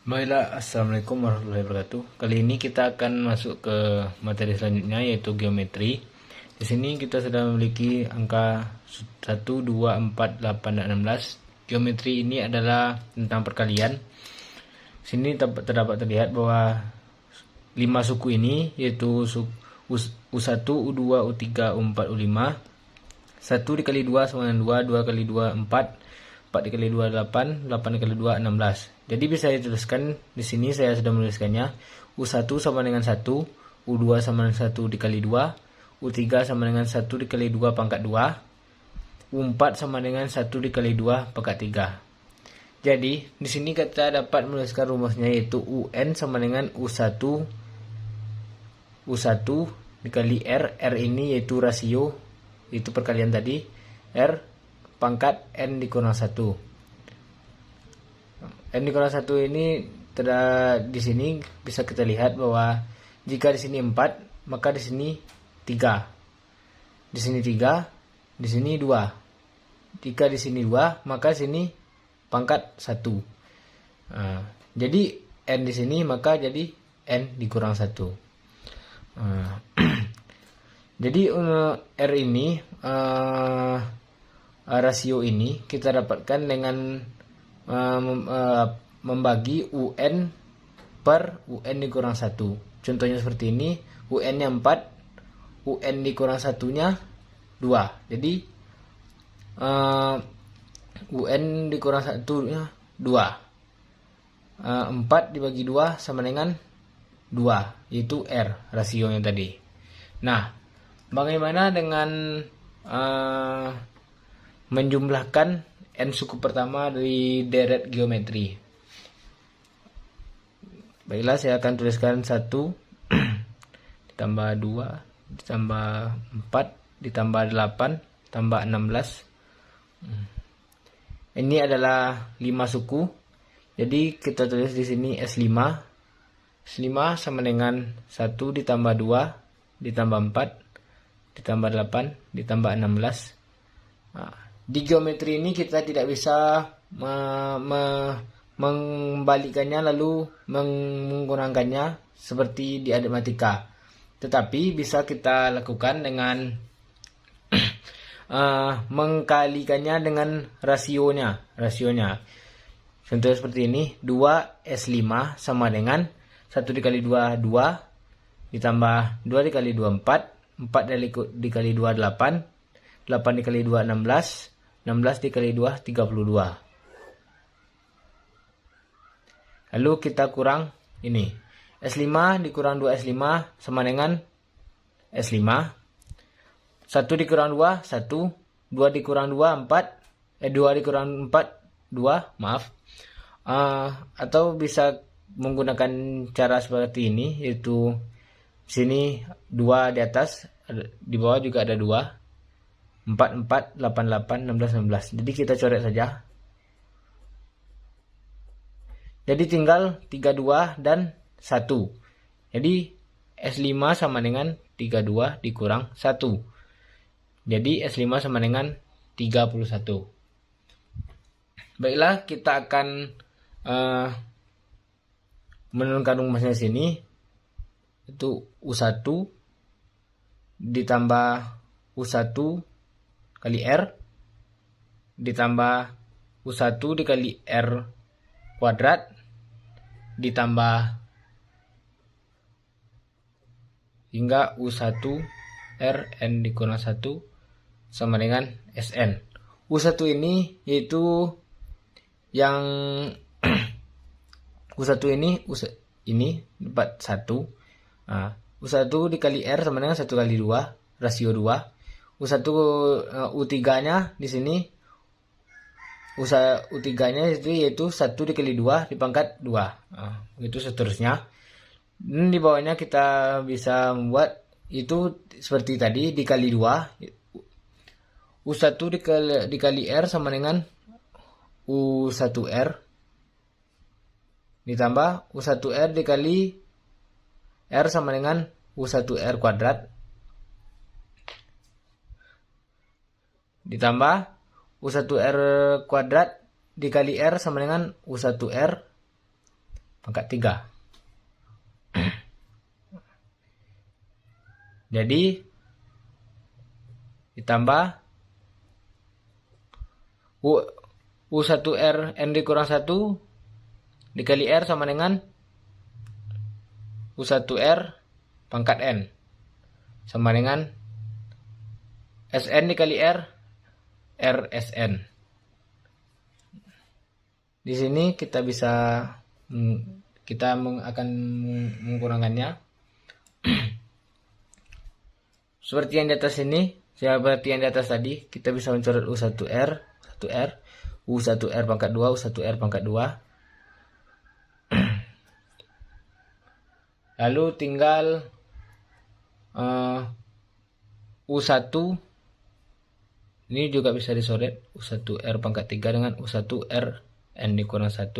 Baiklah, Assalamualaikum warahmatullahi wabarakatuh. Kali ini kita akan masuk ke materi selanjutnya, yaitu geometri. Di sini kita sudah memiliki angka 1, 2, 4, 8, dan 16. Geometri ini adalah tentang perkalian. Di sini terdapat terlihat bahwa 5 suku ini, yaitu U1, U2, U3, U4, U5. 1 dikali 2 sama dengan 2, 2 kali 2 4, 4 dikali 2 8, 8 dikali 2 16. Jadi bisa dituliskan di sini, saya sudah menuliskannya. U1 sama dengan 1, U2 sama dengan 1 dikali 2, U3 sama dengan 1 dikali 2 pangkat 2, U4 sama dengan 1 dikali 2 pangkat 3. Jadi di sini kita dapat menuliskan rumusnya, yaitu UN sama dengan U1 dikali R ini yaitu rasio, itu perkalian tadi, R pangkat N dikurang 1. N dikurang 1 ini di sini bisa kita lihat bahwa jika di sini 4, maka di sini 3. Di sini 3, di sini 2. Jika di sini 2, maka di sini pangkat 1. Jadi N di sini, maka jadi N dikurang 1. Jadi R ini, rasio ini kita dapatkan dengan membagi UN per UN dikurang 1. Contohnya seperti ini, UN nya 4, UN dikurang 1 nya 2. Jadi UN dikurang 1 nya 2. 4 dibagi 2 sama dengan 2, yaitu R rasionya tadi. Nah, bagaimana dengan menjumlahkan N suku pertama dari deret geometri? Baiklah, saya akan tuliskan 1 ditambah 2 ditambah 4 ditambah 8 tambah 16. Ini adalah 5 suku. Jadi kita tulis di sini S5. S5 sama dengan 1 ditambah 2 ditambah 4 ditambah 8 ditambah 16. Di geometri ini kita tidak bisa membalikannya lalu mengurangkannya seperti di aritmatika, tetapi bisa kita lakukan dengan mengkalikannya dengan rasionya. Contohnya seperti ini, 2S5 sama dengan 1 dikali 2 2 ditambah 2 dikali 2 4, 4 dikali 2 8, 8 dikali 2 16, 16 dikali 2 32. Lalu kita kurang ini. S5 dikurang 2S5 sama dengan S5. 1 dikurang 2 1, 2 dikurang 2 4, 2 dikurang 4 2, maaf. Atau bisa menggunakan cara seperti ini, yaitu sini 2 di atas, di bawah juga ada 2. 4, 4, 8, 8, 16, 16. Jadi kita coret saja. Jadi tinggal 32 dan 1. Jadi S5 sama dengan 32 dikurang 1. Jadi S5 sama dengan 31. Baiklah, kita akan menurunkan rumusnya sini. Itu U1 ditambah U1 kali R ditambah U1 dikali R kuadrat ditambah hingga U1 R N dikurang 1 sama dengan Sn. U1 ini yaitu yang U1 ini dapat 1. U1 dikali R sama dengan 1 kali 2, rasio 2. U1 U3-nya di sini, U3-nya itu yaitu 1 dikali 2 dipangkat 2. Itu seterusnya. Dan di bawahnya kita bisa membuat itu seperti tadi, dikali 2. U1 dikali R sama dengan U1R ditambah U1R dikali R sama dengan U1R kuadrat ditambah U1R kuadrat dikali R sama dengan U1R pangkat 3. Jadi ditambah U1R N dikurang 1 dikali R sama dengan U1R pangkat N sama dengan Sn dikali R Rsn. Di sini kita bisa akan mengurangannya seperti yang di atas ini. Seperti yang di atas tadi, kita bisa mencoret U1R, U1R pangkat 2, U1R pangkat 2. Lalu tinggal U1 ini juga bisa dicoret, U1R pangkat 3 dengan U1R N dikurang 1.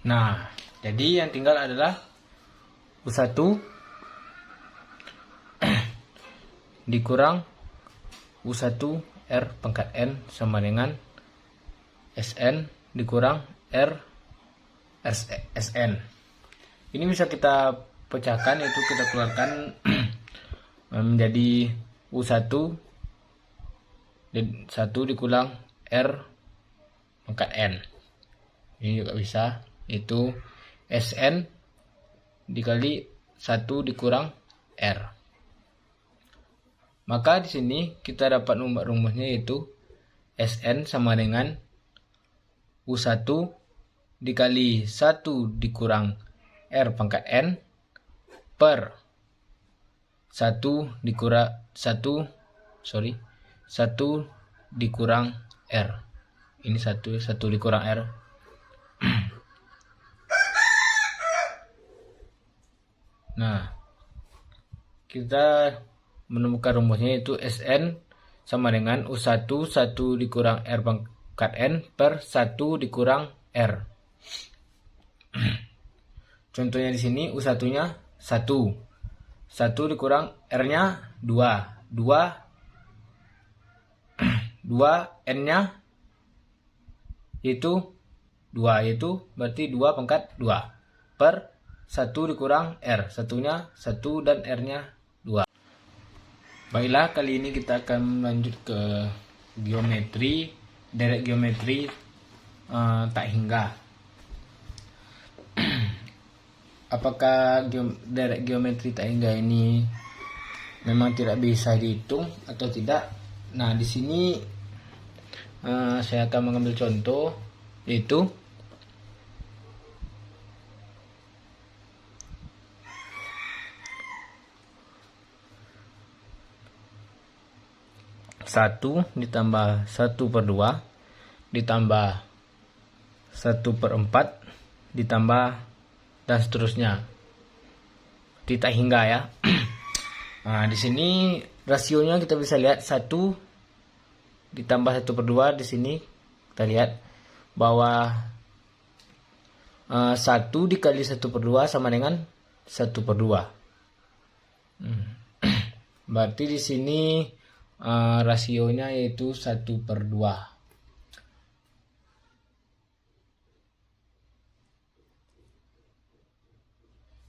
Nah, jadi yang tinggal adalah U1 dikurang U1R pangkat N sama dengan Sn dikurang R Sn. Ini bisa kita pecahkan, yaitu kita keluarkan menjadi U1 dikurang R pangkat N. Ini juga bisa, itu Sn dikali 1 dikurang R. Maka di sini kita dapat rumusnya, yaitu Sn sama dengan U1 dikali 1 dikurang R pangkat N per 1 dikurang R. Ini 1 dikurang R. Nah, kita menemukan rumusnya, yaitu Sn sama dengan U1 1 dikurang R pangkat N per 1 dikurang R. Contohnya di sini U1-nya 1 dikurang R-nya 2 N-nya yaitu 2, yaitu berarti 2 pangkat 2 per 1 dikurang R, satunya 1 dan R-nya 2. Baiklah, kali ini kita akan lanjut ke geometri, derek geometri tak hingga. Apakah derek geometri tak hingga ini memang tidak bisa dihitung atau tidak? Nah, di sini saya akan mengambil contoh, yaitu satu ditambah 1/2 ditambah 1/4 ditambah dan seterusnya. Tidak hingga ya. Nah, di sini rasionya kita bisa lihat 1 ditambah 1/2. Di sini kita lihat bahwa 1 dikali 1/2 sama dengan 1/2. Berarti di sini rasionya yaitu 1/2.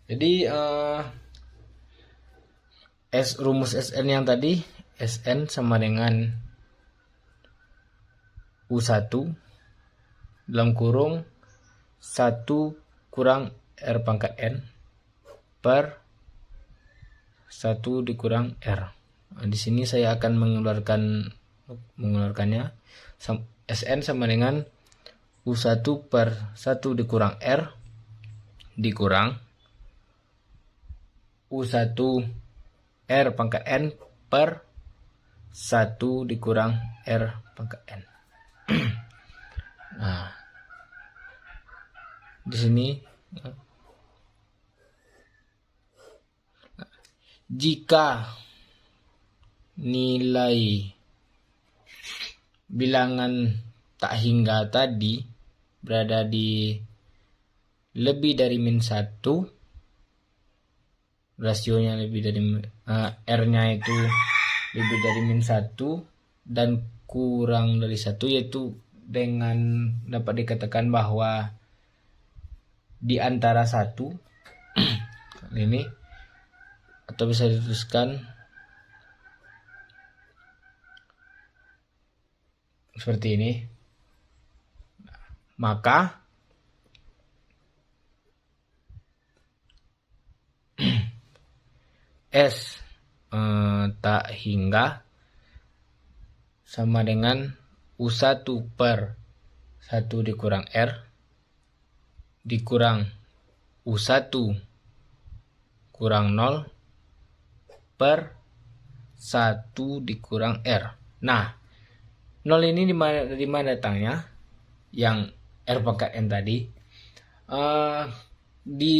Jadi rumus Sn yang tadi, Sn sama dengan U1 dalam kurung 1 kurang R pangkat N per 1 dikurang R. Nah, di sini saya akan mengeluarkannya. Sn sama dengan U1 per 1 dikurang R dikurang U1 R pangkat N per 1 dikurang R pangkat N. Nah, di sini jika nilai bilangan tak hingga tadi berada di lebih dari -1, rasionya lebih dari R-nya itu lebih dari -1 dan kurang dari 1, yaitu dengan dapat dikatakan bahwa di antara 1 ini, atau bisa dituliskan seperti ini. Maka S tak hingga sama dengan U1 per 1 dikurang R dikurang U1 kurang 0 per 1 dikurang R. Nah, 0 ini di mana datangnya? Yang R pangkat N tadi. Di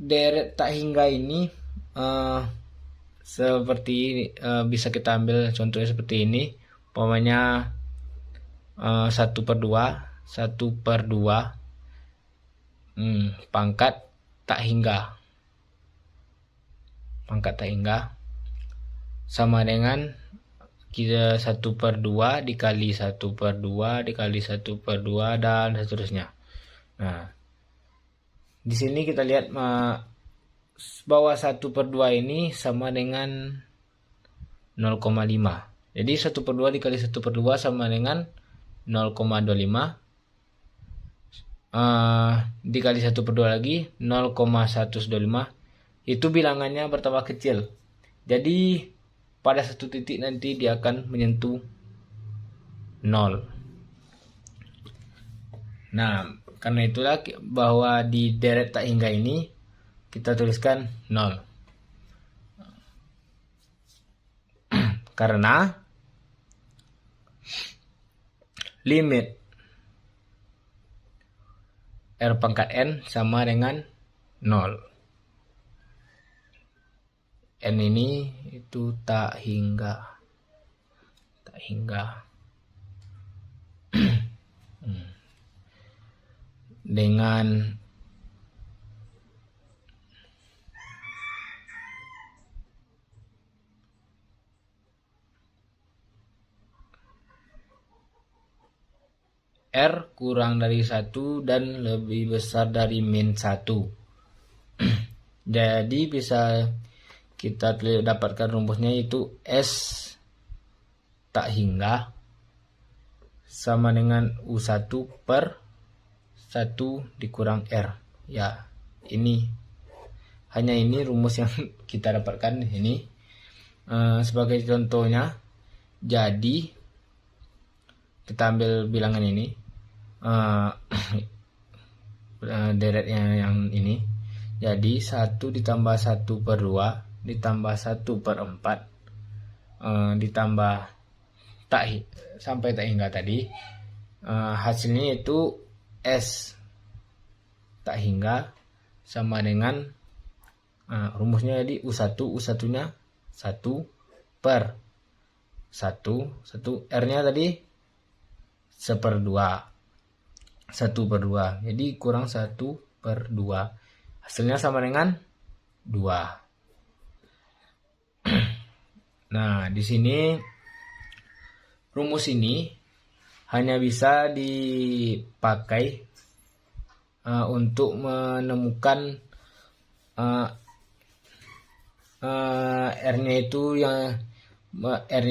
deret tak hingga ini seperti ini, bisa kita ambil contohnya seperti ini. Umpamanya 1 per 2, 1 per 2 pangkat tak hingga. Pangkat tak hingga sama dengan kita 1 per 2 dikali 1 per 2 dikali 1 per 2 dan seterusnya. Nah, di sini kita lihat bahwa 1 per 2 ini sama dengan 0,5. Jadi 1 per 2 dikali 1 per 2 sama dengan 0,25. Dikali 1 per 2 lagi 0,125. Itu bilangannya bertambah kecil. Jadi pada satu titik nanti dia akan menyentuh 0. Nah, karena itulah bahwa di deret tak hingga ini kita tuliskan 0. Karena limit R pangkat N sama dengan 0. N ini itu tak hingga. Dengan R kurang dari 1 dan lebih besar dari min 1. Jadi bisa kita dapatkan rumusnya itu S tak hingga sama dengan U1 per 1 dikurang R. Ya, hanya ini rumus yang kita dapatkan ini. Sebagai contohnya, jadi kita ambil bilangan ini, deretnya yang ini. Jadi 1 ditambah 1 per 2 ditambah 1 per 4 ditambah sampai tak hingga tadi, hasilnya itu S tak hingga sama dengan rumusnya jadi U1 nya 1 per 1 R nya tadi 1 per 2 jadi kurang 1 per 2, hasilnya sama dengan 2. Nah, di sini rumus ini hanya bisa dipakai untuk menemukan R-nya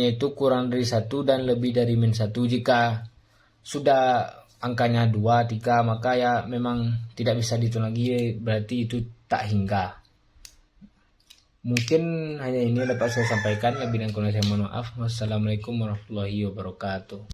itu kurang dari 1 dan lebih dari min 1. Jika sudah angkanya 2, 3, maka ya memang tidak bisa dihitung lagi, berarti itu tak hingga. Mungkin hanya ini dapat saya sampaikan. Lebih dan kurang saya mohon maaf. Wassalamualaikum warahmatullahi wabarakatuh.